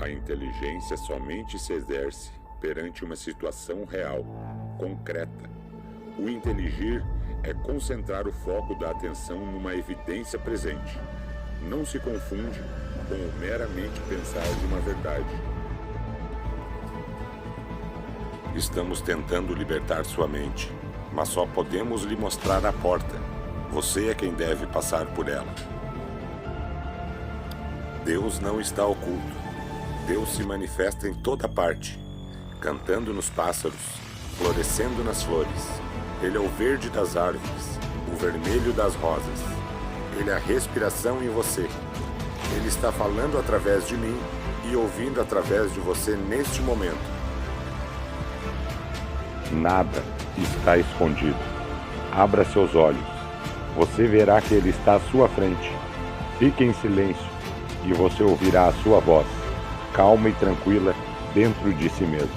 A inteligência somente se exerce perante uma situação real, concreta. O inteligir é concentrar o foco da atenção numa evidência presente. Não se confunde com o meramente pensar de uma verdade. Estamos tentando libertar sua mente, mas só podemos lhe mostrar a porta. Você é quem deve passar por ela. Deus não está oculto. Deus se manifesta em toda parte, cantando nos pássaros, florescendo nas flores. Ele é o verde das árvores, o vermelho das rosas. Ele é a respiração em você. Ele está falando através de mim e ouvindo através de você neste momento. Nada está escondido. Abra seus olhos. Você verá que ele está à sua frente. Fique em silêncio e você ouvirá a sua voz, calma e tranquila, dentro de si mesmo.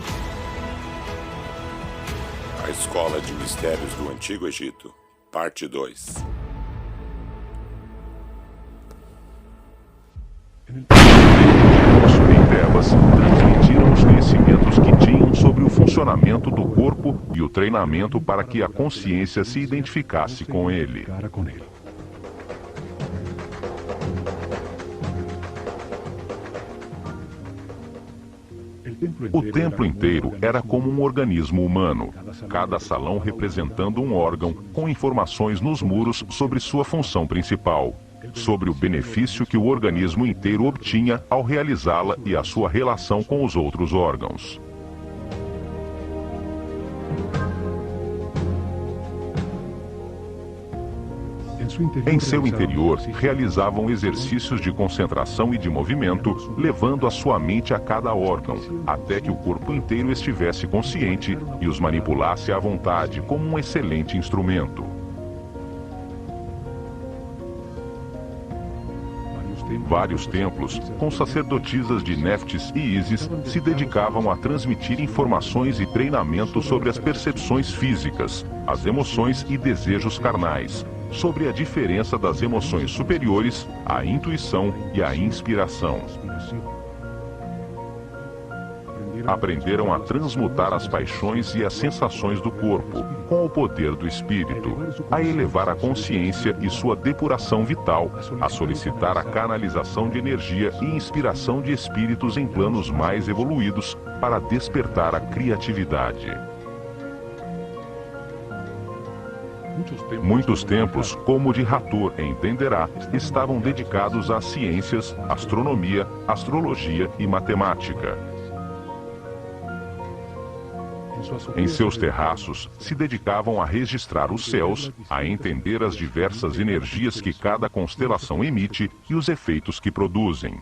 A Escola de Mistérios do Antigo Egito, Parte 2. Possuem trevas, transmitiram os conhecimentos que tinham sobre o funcionamento do corpo e o treinamento para que a consciência se identificasse com ele. O templo inteiro era como um organismo humano, cada salão representando um órgão com informações nos muros sobre sua função principal, sobre o benefício que o organismo inteiro obtinha ao realizá-la e a sua relação com os outros órgãos. Em seu interior, realizavam exercícios de concentração e de movimento, levando a sua mente a cada órgão, até que o corpo inteiro estivesse consciente e os manipulasse à vontade como um excelente instrumento. Vários templos, com sacerdotisas de Neftis e Ísis, se dedicavam a transmitir informações e treinamento sobre as percepções físicas, as emoções e desejos carnais, sobre a diferença das emoções superiores, a intuição e a inspiração. Aprenderam a transmutar as paixões e as sensações do corpo, com o poder do espírito, a elevar a consciência e sua depuração vital, a solicitar a canalização de energia e inspiração de espíritos em planos mais evoluídos para despertar a criatividade. Muitos templos, como o de Hathor em Denderah, estavam dedicados às ciências, astronomia, astrologia e matemática. Em seus terraços, se dedicavam a registrar os céus, a entender as diversas energias que cada constelação emite e os efeitos que produzem.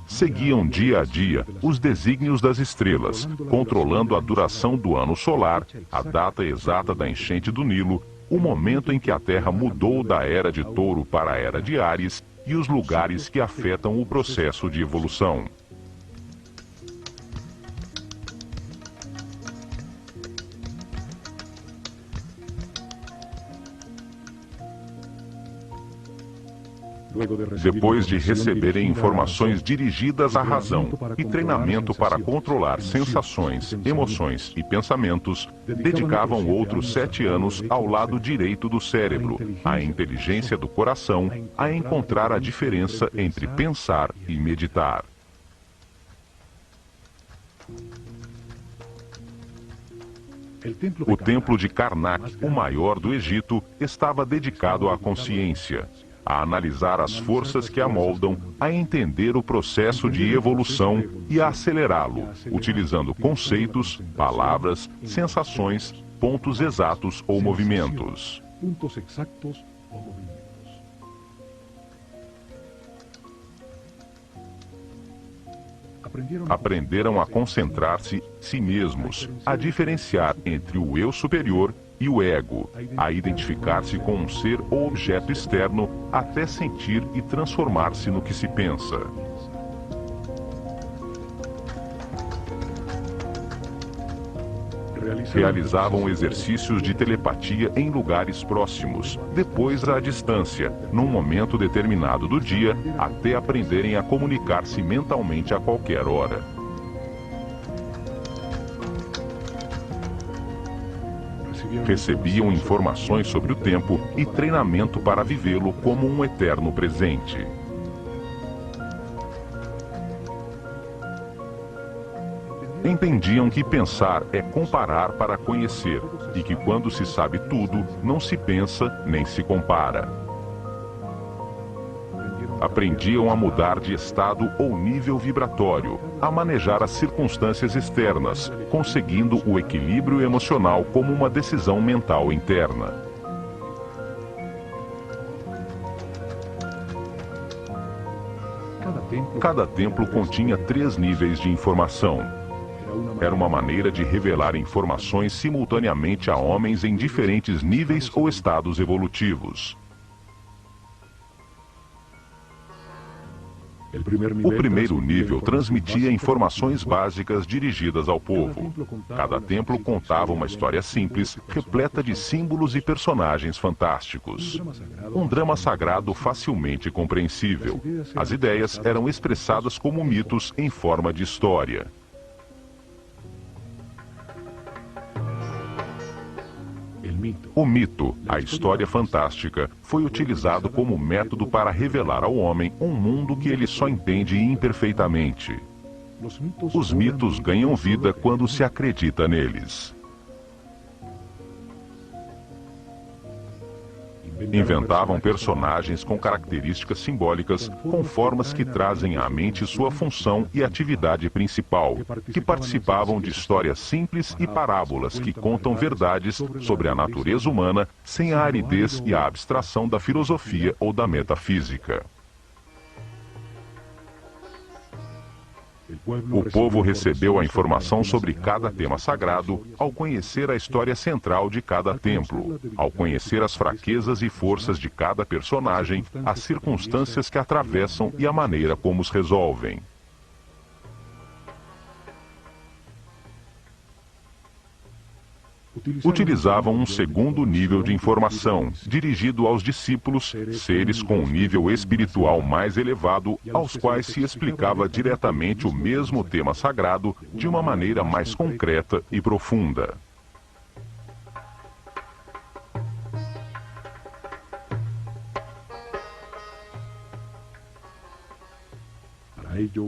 Seguiam dia a dia os desígnios das estrelas, controlando a duração do ano solar, a data exata da enchente do Nilo, o momento em que a Terra mudou da Era de Touro para a Era de Áries e os lugares que afetam o processo de evolução. Depois de receberem informações dirigidas à razão e treinamento para controlar sensações, emoções e pensamentos, dedicavam outros 7 anos ao lado direito do cérebro, à inteligência do coração, a encontrar a diferença entre pensar e meditar. O templo de Karnak, o maior do Egito, estava dedicado à consciência, a analisar as forças que a moldam, a entender o processo de evolução e a acelerá-lo, utilizando conceitos, palavras, sensações, pontos exatos ou movimentos. Aprenderam a concentrar-se si mesmos, a diferenciar entre o eu superior e o ego, a identificar-se com um ser ou objeto externo até sentir e transformar-se no que se pensa. Realizavam exercícios de telepatia em lugares próximos, depois à distância, num momento determinado do dia, até aprenderem a comunicar-se mentalmente a qualquer hora. Recebiam informações sobre o tempo e treinamento para vivê-lo como um eterno presente. Entendiam que pensar é comparar para conhecer, e que quando se sabe tudo, não se pensa nem se compara. Aprendiam a mudar de estado ou nível vibratório, a manejar as circunstâncias externas, conseguindo o equilíbrio emocional como uma decisão mental interna. Cada templo continha 3 níveis de informação. Era uma maneira de revelar informações simultaneamente a homens em diferentes níveis ou estados evolutivos. O primeiro nível transmitia informações básicas dirigidas ao povo. Cada templo contava uma história simples, repleta de símbolos e personagens fantásticos. Um drama sagrado facilmente compreensível. As ideias eram expressadas como mitos em forma de história. O mito, a história fantástica, foi utilizado como método para revelar ao homem um mundo que ele só entende imperfeitamente. Os mitos ganham vida quando se acredita neles. Inventavam personagens com características simbólicas, com formas que trazem à mente sua função e atividade principal, que participavam de histórias simples e parábolas que contam verdades sobre a natureza humana sem a aridez e a abstração da filosofia ou da metafísica. O povo recebeu a informação sobre cada tema sagrado ao conhecer a história central de cada templo, ao conhecer as fraquezas e forças de cada personagem, as circunstâncias que atravessam e a maneira como os resolvem. Utilizavam um segundo nível de informação, dirigido aos discípulos, seres com um nível espiritual mais elevado, aos quais se explicava diretamente o mesmo tema sagrado de uma maneira mais concreta e profunda.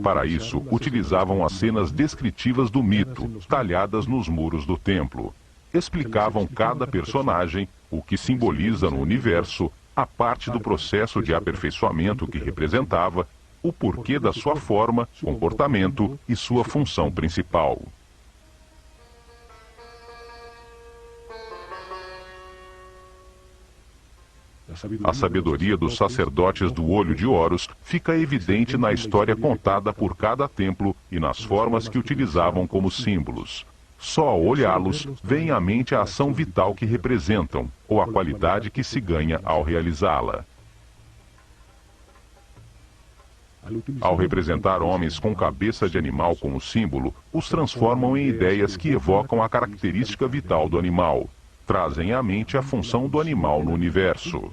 Para isso, utilizavam as cenas descritivas do mito, talhadas nos muros do templo. Explicavam cada personagem, o que simboliza no universo, a parte do processo de aperfeiçoamento que representava, o porquê da sua forma, comportamento e sua função principal. A sabedoria dos sacerdotes do Olho de Horus fica evidente na história contada por cada templo e nas formas que utilizavam como símbolos. Só ao olhá-los, vem à mente a ação vital que representam, ou a qualidade que se ganha ao realizá-la. Ao representar homens com cabeça de animal como símbolo, os transformam em ideias que evocam a característica vital do animal. Trazem à mente a função do animal no universo.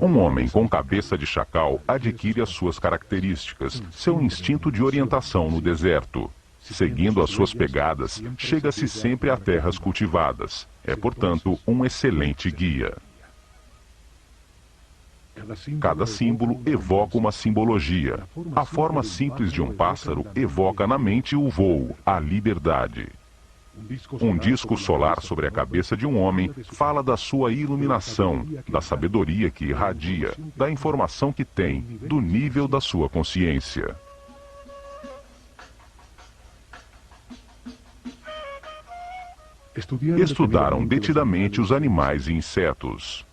Um homem com cabeça de chacal adquire as suas características, seu instinto de orientação no deserto. Seguindo as suas pegadas, chega-se sempre a terras cultivadas. É, portanto, um excelente guia. Cada símbolo evoca uma simbologia. A forma simples de um pássaro evoca na mente o voo, a liberdade. Um disco solar sobre a cabeça de um homem fala da sua iluminação, da sabedoria que irradia, da informação que tem, do nível da sua consciência. Estudaram detidamente os animais e insetos.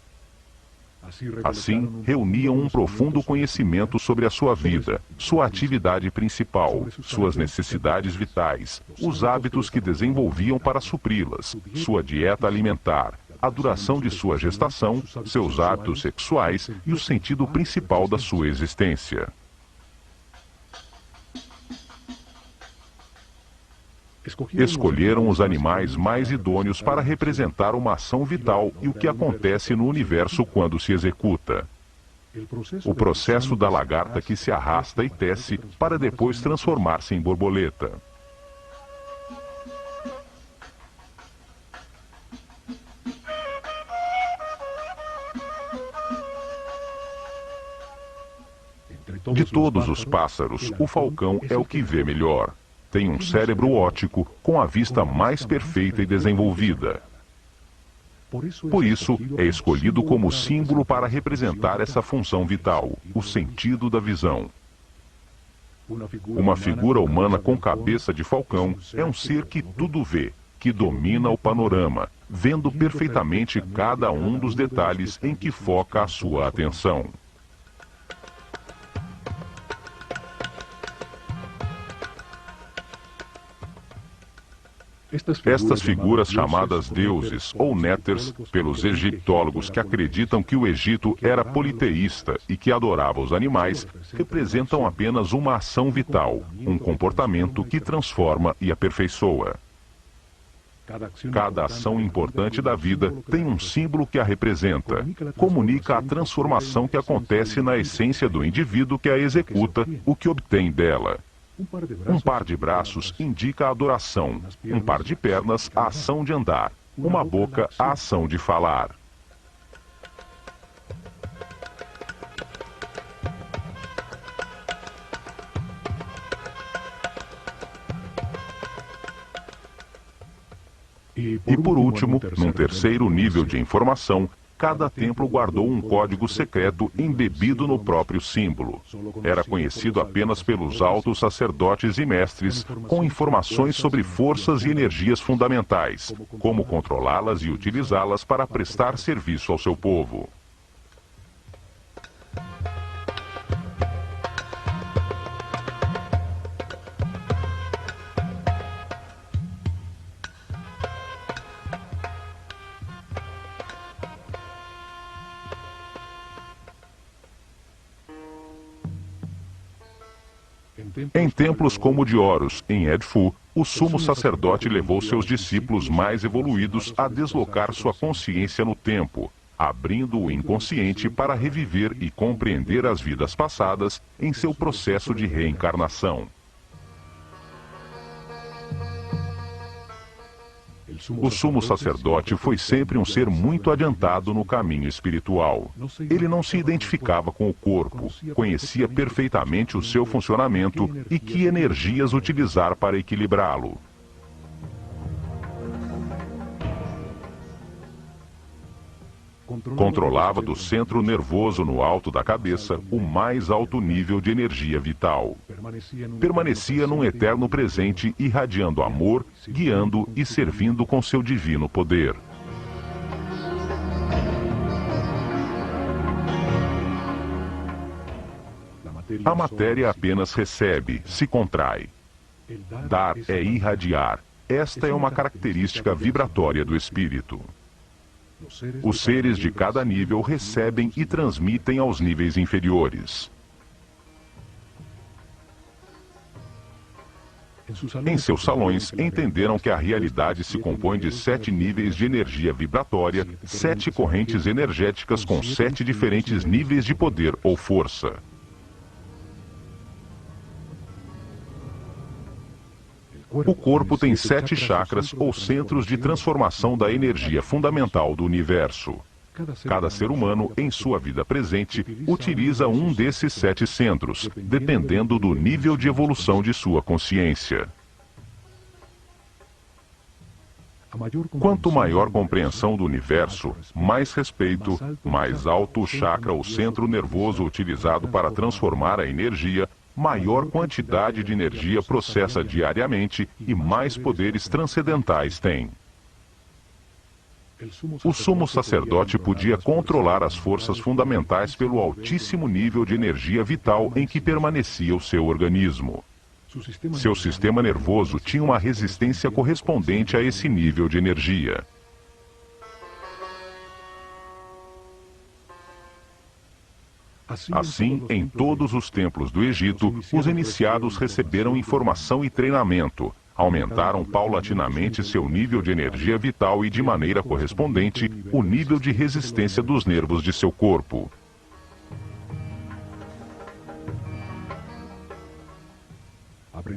Assim, reuniam um profundo conhecimento sobre a sua vida, sua atividade principal, suas necessidades vitais, os hábitos que desenvolviam para supri-las, sua dieta alimentar, a duração de sua gestação, seus hábitos sexuais e o sentido principal da sua existência. Escolheram os animais mais idôneos para representar uma ação vital e o que acontece no universo quando se executa. O processo da lagarta que se arrasta e tece para depois transformar-se em borboleta. De todos os pássaros, o falcão é o que vê melhor. Tem um cérebro óptico com a vista mais perfeita e desenvolvida. Por isso, é escolhido como símbolo para representar essa função vital, o sentido da visão. Uma figura humana com cabeça de falcão é um ser que tudo vê, que domina o panorama, vendo perfeitamente cada um dos detalhes em que foca a sua atenção. Estas figuras chamadas deuses ou néters pelos egiptólogos que acreditam que o Egito era politeísta e que adorava os animais, representam apenas uma ação vital, um comportamento que transforma e aperfeiçoa. Cada ação importante da vida tem um símbolo que a representa, comunica a transformação que acontece na essência do indivíduo que a executa, o que obtém dela. Um par de braços indica a adoração, um par de pernas a ação de andar, uma boca a ação de falar. E por último, num terceiro nível de informação, cada templo guardou um código secreto embebido no próprio símbolo. Era conhecido apenas pelos altos sacerdotes e mestres, com informações sobre forças e energias fundamentais, como controlá-las e utilizá-las para prestar serviço ao seu povo. Em templos como o de Horus, em Edfu, o sumo sacerdote levou seus discípulos mais evoluídos a deslocar sua consciência no tempo, abrindo o inconsciente para reviver e compreender as vidas passadas em seu processo de reencarnação. O sumo sacerdote foi sempre um ser muito adiantado no caminho espiritual. Ele não se identificava com o corpo, conhecia perfeitamente o seu funcionamento e que energias utilizar para equilibrá-lo. Controlava do centro nervoso no alto da cabeça o mais alto nível de energia vital. Permanecia num eterno presente, irradiando amor, guiando e servindo com seu divino poder. A matéria apenas recebe, se contrai. Dar é irradiar. Esta é uma característica vibratória do espírito. Os seres de cada nível recebem e transmitem aos níveis inferiores. Em seus salões, entenderam que a realidade se compõe de 7 níveis de energia vibratória, 7 correntes energéticas com 7 diferentes níveis de poder ou força. O corpo tem 7 chakras ou centros de transformação da energia fundamental do universo. Cada ser humano, em sua vida presente, utiliza um desses 7 centros, dependendo do nível de evolução de sua consciência. Quanto maior compreensão do universo, mais respeito, mais alto o chakra ou centro nervoso utilizado para transformar a energia, maior quantidade de energia processa diariamente e mais poderes transcendentais tem. O sumo sacerdote podia controlar as forças fundamentais pelo altíssimo nível de energia vital em que permanecia o seu organismo. Seu sistema nervoso tinha uma resistência correspondente a esse nível de energia. Assim, em todos os templos do Egito, os iniciados receberam informação e treinamento, aumentaram paulatinamente seu nível de energia vital e, de maneira correspondente, o nível de resistência dos nervos de seu corpo.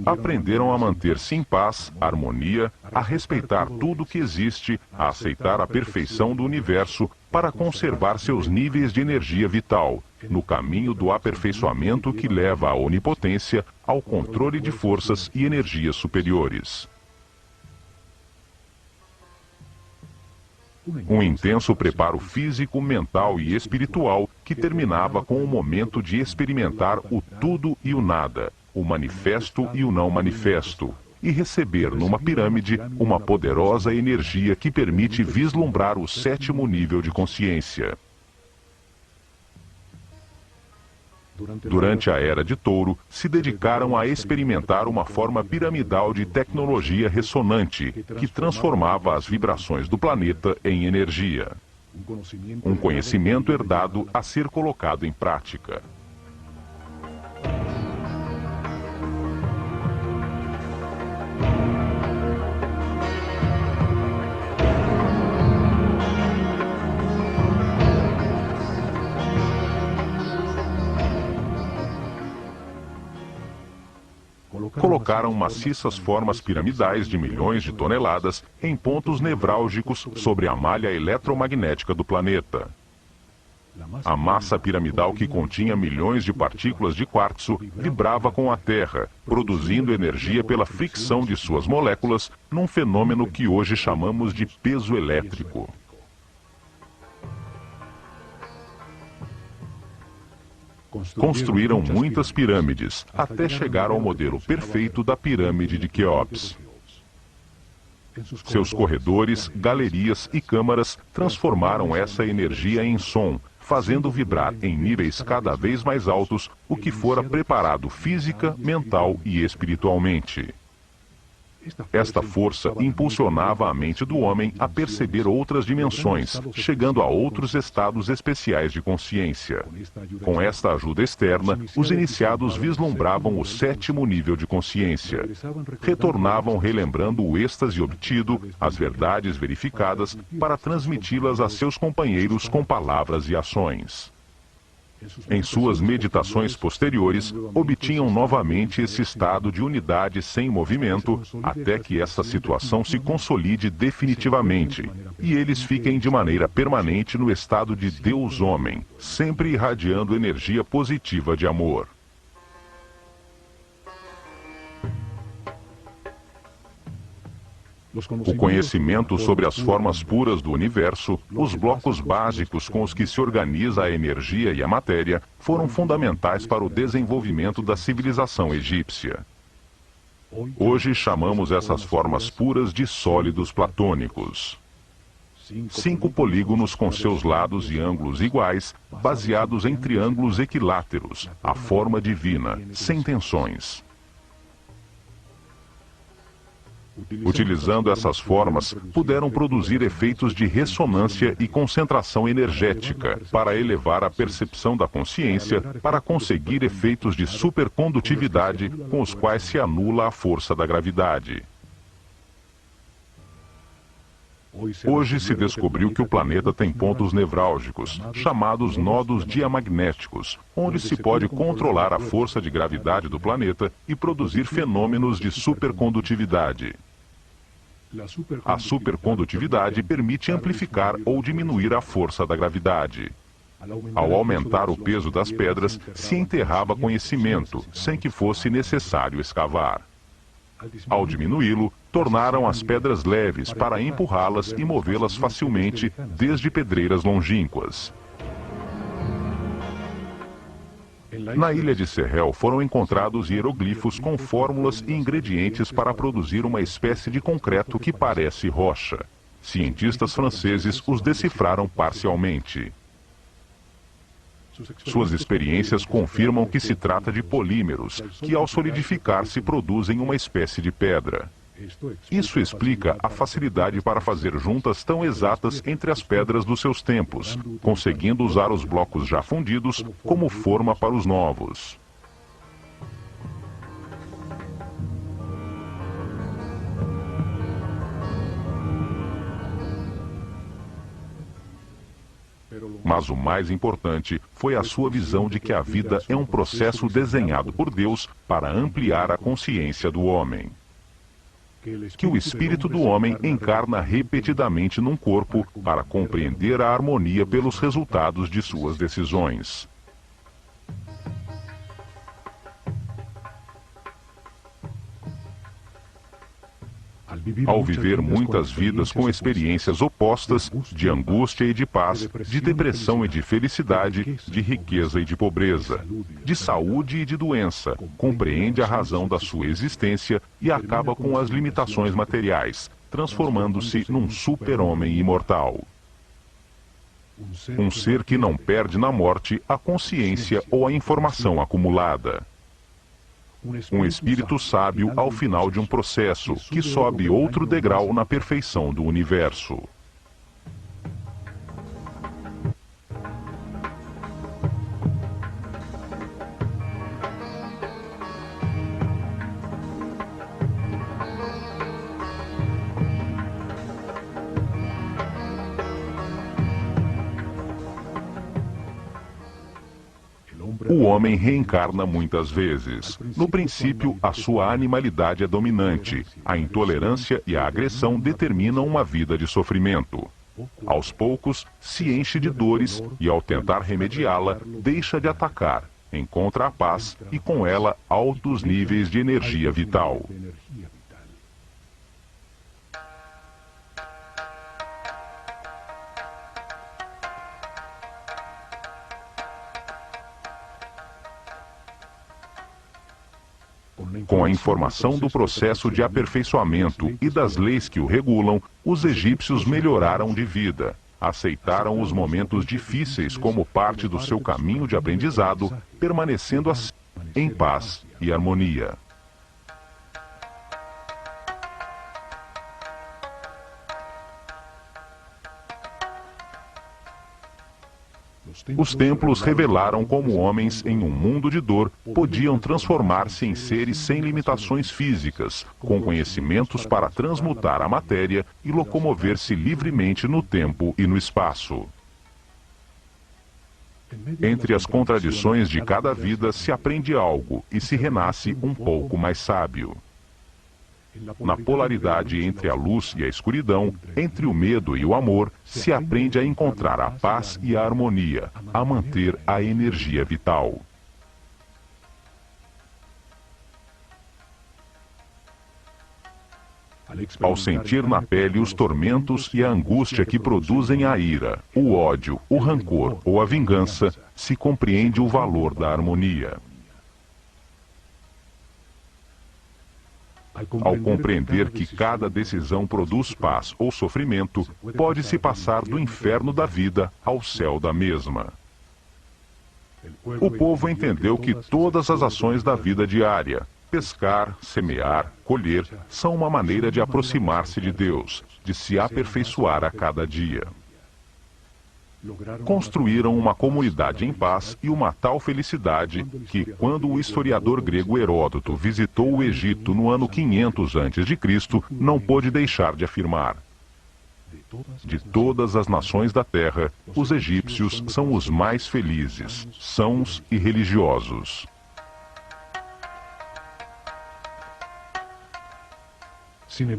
Aprenderam a manter-se em paz, harmonia, a respeitar tudo que existe, a aceitar a perfeição do universo para conservar seus níveis de energia vital, no caminho do aperfeiçoamento que leva à onipotência, ao controle de forças e energias superiores. Um intenso preparo físico, mental e espiritual que terminava com o momento de experimentar o tudo e o nada, o manifesto e o não manifesto, e receber numa pirâmide uma poderosa energia que permite vislumbrar o sétimo nível de consciência. Durante a Era de Touro, se dedicaram a experimentar uma forma piramidal de tecnologia ressonante, que transformava as vibrações do planeta em energia. Um conhecimento herdado a ser colocado em prática. Colocaram maciças formas piramidais de milhões de toneladas em pontos nevrálgicos sobre a malha eletromagnética do planeta. A massa piramidal, que continha milhões de partículas de quartzo, vibrava com a Terra, produzindo energia pela fricção de suas moléculas, num fenômeno que hoje chamamos de peso elétrico. Construíram muitas pirâmides, até chegar ao modelo perfeito da pirâmide de Quéops. Seus corredores, galerias e câmaras transformaram essa energia em som, fazendo vibrar em níveis cada vez mais altos o que fora preparado física, mental e espiritualmente. Esta força impulsionava a mente do homem a perceber outras dimensões, chegando a outros estados especiais de consciência. Com esta ajuda externa, os iniciados vislumbravam o sétimo nível de consciência. Retornavam relembrando o êxtase obtido, as verdades verificadas, para transmiti-las a seus companheiros com palavras e ações. Em suas meditações posteriores, obtinham novamente esse estado de unidade sem movimento, até que essa situação se consolide definitivamente, e eles fiquem de maneira permanente no estado de Deus-Homem, sempre irradiando energia positiva de amor. O conhecimento sobre as formas puras do universo, os blocos básicos com os que se organiza a energia e a matéria, foram fundamentais para o desenvolvimento da civilização egípcia. Hoje chamamos essas formas puras de sólidos platônicos. 5 polígonos com seus lados e ângulos iguais, baseados em triângulos equiláteros, a forma divina, sem tensões. Utilizando essas formas, puderam produzir efeitos de ressonância e concentração energética para elevar a percepção da consciência, para conseguir efeitos de supercondutividade com os quais se anula a força da gravidade. Hoje se descobriu que o planeta tem pontos nevrálgicos, chamados nodos diamagnéticos, onde se pode controlar a força de gravidade do planeta e produzir fenômenos de supercondutividade. A supercondutividade permite amplificar ou diminuir a força da gravidade. Ao aumentar o peso das pedras, se enterrava conhecimento, sem que fosse necessário escavar. Ao diminuí-lo, tornaram as pedras leves para empurrá-las e movê-las facilmente, desde pedreiras longínquas. Na ilha de Sehel foram encontrados hieroglifos com fórmulas e ingredientes para produzir uma espécie de concreto que parece rocha. Cientistas franceses os decifraram parcialmente. Suas experiências confirmam que se trata de polímeros, que ao solidificar-se produzem uma espécie de pedra. Isso explica a facilidade para fazer juntas tão exatas entre as pedras dos seus tempos, conseguindo usar os blocos já fundidos como forma para os novos. Mas o mais importante foi a sua visão de que a vida é um processo desenhado por Deus para ampliar a consciência do homem. Que o espírito do homem encarna repetidamente num corpo para compreender a harmonia pelos resultados de suas decisões. Ao viver muitas vidas com experiências opostas, de angústia e de paz, de depressão e de felicidade, de riqueza e de pobreza, de saúde e de doença, compreende a razão da sua existência e acaba com as limitações materiais, transformando-se num super-homem imortal. Um ser que não perde na morte a consciência ou a informação acumulada. Um espírito sábio ao final de um processo, que sobe outro degrau na perfeição do universo. O homem reencarna muitas vezes. No princípio, a sua animalidade é dominante. A intolerância e a agressão determinam uma vida de sofrimento. Aos poucos, se enche de dores e, ao tentar remediá-la, deixa de atacar, encontra a paz e, com ela, altos níveis de energia vital. Com a informação do processo de aperfeiçoamento e das leis que o regulam, os egípcios melhoraram de vida. Aceitaram os momentos difíceis como parte do seu caminho de aprendizado, permanecendo assim, em paz e harmonia. Os templos revelaram como homens em um mundo de dor podiam transformar-se em seres sem limitações físicas, com conhecimentos para transmutar a matéria e locomover-se livremente no tempo e no espaço. Entre as contradições de cada vida se aprende algo e se renasce um pouco mais sábio. Na polaridade entre a luz e a escuridão, entre o medo e o amor, se aprende a encontrar a paz e a harmonia, a manter a energia vital. Ao sentir na pele os tormentos e a angústia que produzem a ira, o ódio, o rancor ou a vingança, se compreende o valor da harmonia. Ao compreender que cada decisão produz paz ou sofrimento, pode-se passar do inferno da vida ao céu da mesma. O povo entendeu que todas as ações da vida diária, pescar, semear, colher, são uma maneira de aproximar-se de Deus, de se aperfeiçoar a cada dia. Construíram uma comunidade em paz e uma tal felicidade que, quando o historiador grego Heródoto visitou o Egito no ano 500 a.C., não pôde deixar de afirmar: de todas as nações da terra, os egípcios são os mais felizes, sãos e religiosos.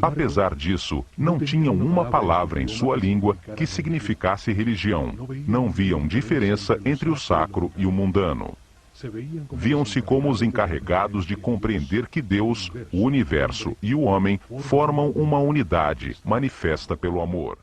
Apesar disso, não tinham uma palavra em sua língua que significasse religião. Não viam diferença entre o sacro e o mundano. Viam-se como os encarregados de compreender que Deus, o universo e o homem formam uma unidade manifesta pelo amor.